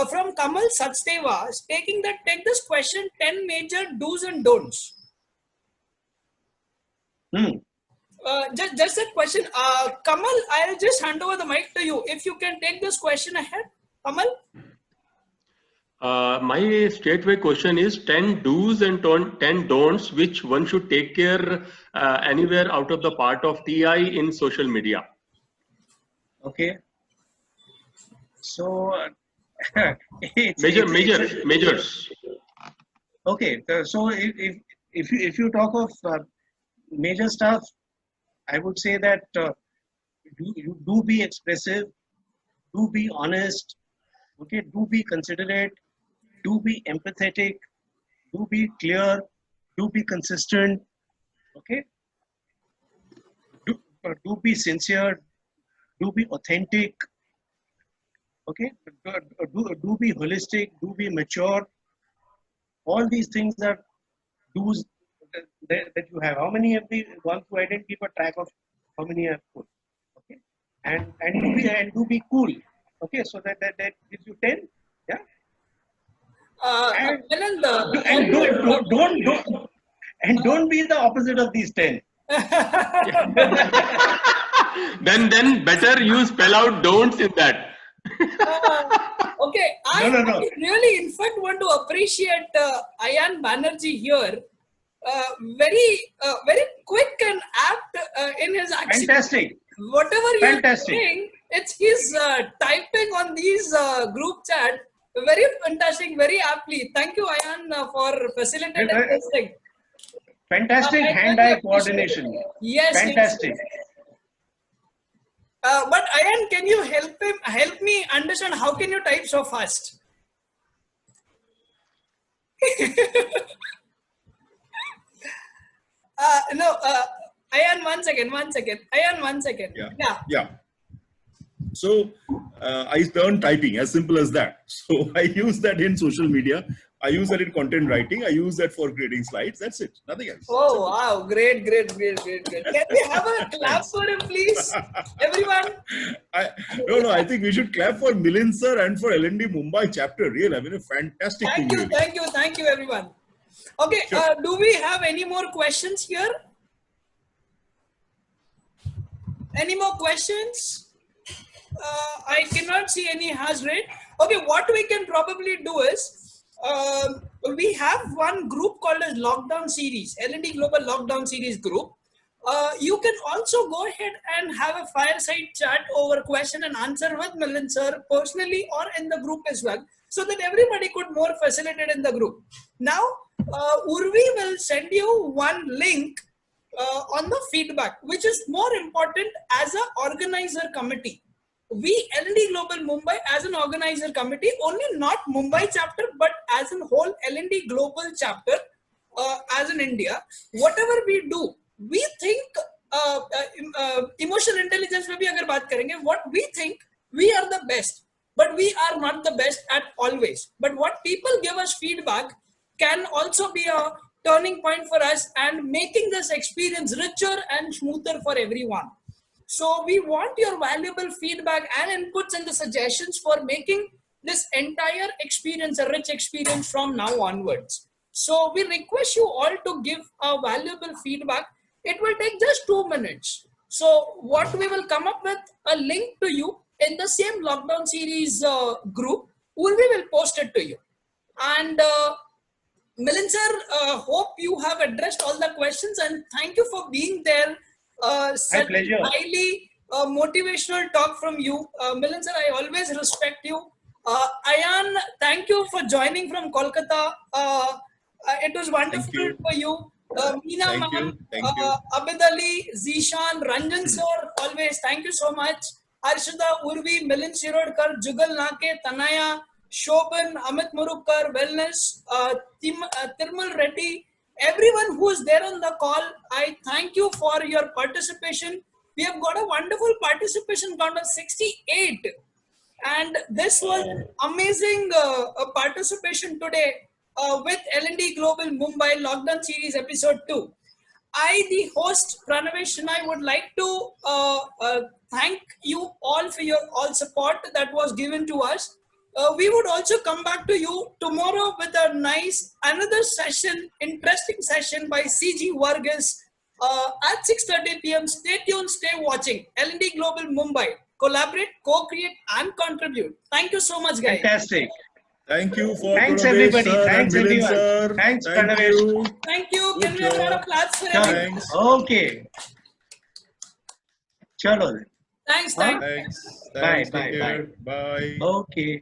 S1: From Kamal Sachdeva, take this question, 10 major do's and don'ts. Just a question. Kamal, I'll just hand over the mic to you. If you can take this question ahead, Kamal.
S4: My straightaway question is 10 do's and 10 don'ts which one should take care anywhere out of the part of TI in social media.
S2: Okay. So
S4: measures.
S2: Okay, so if you talk of major stuff, I would say that you do be expressive, do be honest, okay, do be considerate, do be empathetic, do be clear, do be consistent, okay, do be sincere, do be authentic. Okay, do be holistic, do be mature. All these things are do's that you have. How many have we gone through? I didn't keep a track of how many I have put. Okay, and do be cool. Okay, so that gives you 10. Yeah. Don't be the opposite of these 10.
S4: Then better you spell out don'ts in that.
S1: Okay, I really, in fact, want to appreciate Ayan Banerjee here. Very quick and apt in his action.
S2: Fantastic.
S1: Whatever you're saying, it's his typing on these group chat. Very fantastic, very aptly. Thank you, Ayan, for facilitating this thing.
S2: Fantastic hand-eye coordination.
S1: Yes.
S2: Fantastic.
S1: But Ayan, can you help me understand how can you type so fast? Ayan, one second. Ayan, 1 second.
S3: Yeah. So I learned typing, as simple as that. So I use that in social media. I use that in content writing. I use that for creating slides. That's it. Nothing else.
S1: Oh, wow. Great. Can we have a clap for him, please? Everyone?
S3: No. I think we should clap for Milind sir and for L&D Mumbai chapter. Really, I mean, a fantastic thing.
S1: Thank you, everyone. Okay, do we have any more questions here? Any more questions? I cannot see any hands raised. Okay, what we can probably do is, we have one group called as Lockdown Series, L&D Global Lockdown Series group. You can also go ahead and have a fireside chat over question and answer with Milind sir personally or in the group as well, so that everybody could more facilitate in the group. Now, Urvi will send you one link on the feedback, which is more important as an organizer committee. We L&D Global Mumbai as an organizer committee, only not Mumbai chapter, but as a whole L&D Global chapter, as in India, whatever we do, we think emotional intelligence में भी अगर बात करेंगे, what we think we are the best, but we are not the best at always. But what people give us feedback can also be a turning point for us and making this experience richer and smoother for everyone. So we want your valuable feedback and inputs and the suggestions for making this entire experience a rich experience from now onwards. So we request you all to give a valuable feedback. It will take just 2 minutes. So what we will come up with a link to you in the same Lockdown Series group. We will post it to you. And Milind sir, hope you have addressed all the questions, and thank you for being there. Such highly motivational talk from you. Milind sir, I always respect you. Ayan, thank you for joining from Kolkata. It was wonderful for you. Meena ma'am, Abid Ali, Zishan, Ranjan sir, always thank you so much. Arshada, Urvi, Milind Shirodkar, Jugal Nake, Tanaya, Shobhan, Amit Murukar, Wellness, Tirmal Reddy, everyone who is there on the call, I thank you for your participation. We have got a wonderful participation count of 68. And this was amazing participation today with L&D Global Mumbai Lockdown Series Episode 2. I, the host, Pranavesh Shenoy, would like to thank you all for your all support that was given to us. We would also come back to you tomorrow with a nice, another session, interesting session by CG Vargas at 6:30 p.m. Stay tuned, stay watching. L&D Global Mumbai. Collaborate, co-create and contribute. Thank you so much, guys.
S2: Fantastic.
S3: Thank you for
S2: Thanks everybody.
S3: Sir,
S2: Thanks
S3: Milind
S2: everyone.
S3: Sir.
S2: Thanks
S3: Thank
S2: Pranavesh.
S3: you.
S1: Thank you.
S3: Good
S1: Can we have a lot of claps for everyone?
S3: Thanks.
S2: Okay. Chalo.
S1: Thanks.
S3: Thanks.
S2: Bye.
S3: Take care. Bye.
S2: Okay.